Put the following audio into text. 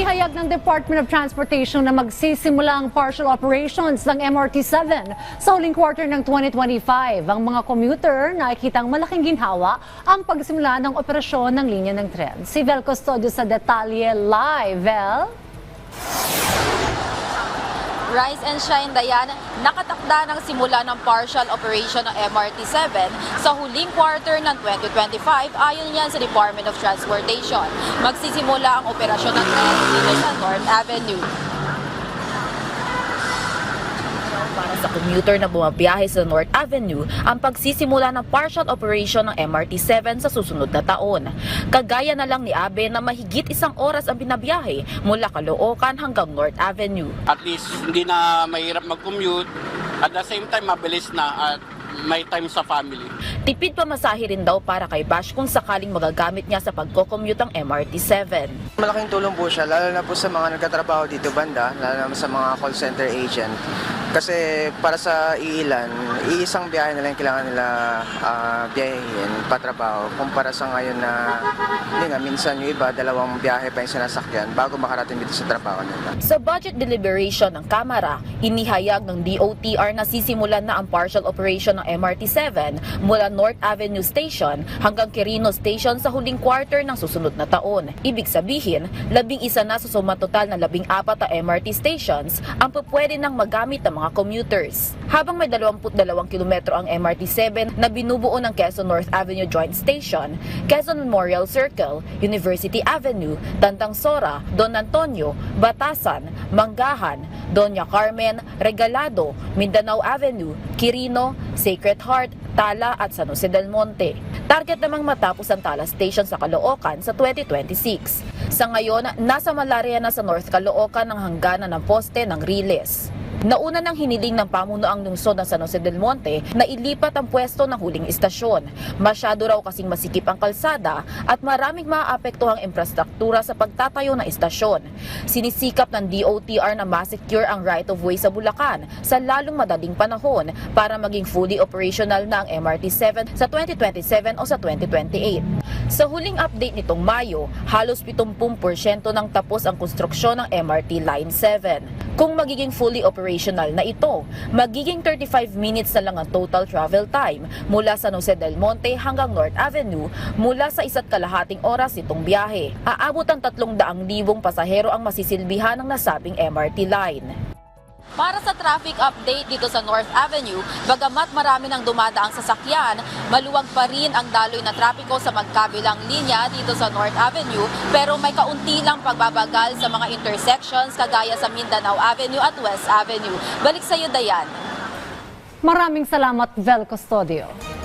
Inihayag ng Department of Transportation na magsisimula ang partial operations ng MRT-7 sa huling quarter ng 2025. Ang mga commuter nakikitang malaking ginhawa ang pagsimula ng operasyon ng linya ng tren. Si Vel Custodio sa detalye live. Vel? Rise and shine, Dayan, nakatakda ng simula ng partial operation ng MRT-7 sa huling quarter ng 2025 ayon yan sa Department of Transportation. Magsisimula ang operasyon ng tren dito sa North Avenue. Para sa commuter na bumabiyahe sa North Avenue, ang pagsisimula ng partial operation ng MRT-7 sa susunod na taon. Kagaya na lang ni Abe na mahigit 1 oras ang binabiyahe mula Caloocan hanggang North Avenue. At least hindi na mahirap mag-commute, at the same time mabilis na at may time sa family. Tipid pamasahe rin daw para kay Bash kung sakaling magagamit niya sa pagko-commute ang MRT-7. Malaking tulong po siya, lalo na po sa mga nagtatrabaho dito banda, lalo na sa mga call center agent. Kasi para sa iilan, iisang biyahe na lang kailangan nila biyahehin patrabaho. Kumpara sa ngayon na, hindi nga, minsan yung iba, 2 biyahe pa yung sinasakyan bago makarating dito sa trabaho nila. Sa budget deliberation ng Kamara, inihayag ng DOTR na sisimulan na ang partial operation ng MRT-7 mula North Avenue Station hanggang Quirino Station sa huling quarter ng susunod na taon. Ibig sabihin, 11 na sa sumatotal na 14 na MRT stations ang pupwede nang magamit ng mga commuters. Habang may 22 kilometro ang MRT-7 na binubuo ng Quezon North Avenue Joint Station, Quezon Memorial Circle, University Avenue, Tandang Sora, Don Antonio, Batasan, Manggahan, Doña Carmen, Regalado, Mindanao Avenue, Quirino, Sacred Heart, Tala at San Jose del Monte. Target namang matapos ang Tala Station sa Caloocan sa 2026. Sa ngayon, nasa malaria na sa North Caloocan ang hangganan ng poste ng Riles. Nauna nang hiniling ng pamunuang lungsod ng San Jose del Monte na ilipat ang pwesto ng huling istasyon. Masyado raw kasing masikip ang kalsada at maraming maaapektuhang infrastruktura sa pagtatayo ng istasyon. Sinisikap ng DOTR na ma-secure ang right-of-way sa Bulacan sa lalong madaling panahon para maging fully operational na ang MRT-7 sa 2027 o sa 2028. Sa huling update nitong Mayo, halos 70% nang tapos ang konstruksyon ng MRT Line 7. Kung magiging fully operational na ito, magiging 35 minutes na lang ang total travel time mula San Jose del Monte hanggang North Avenue mula sa 1.5 oras itong biyahe. Aabot ang 300,000 pasahero ang masisilbihan ng nasabing MRT line. Para sa traffic update dito sa North Avenue, bagamat marami ng dumadaang sasakyan, maluwag pa rin ang daloy na trapiko sa magkabilang linya dito sa North Avenue, pero may kaunti lang pagbabagal sa mga intersections kagaya sa Mindanao Avenue at West Avenue. Balik sa iyo, Dayan. Maraming salamat, Vel Custodio.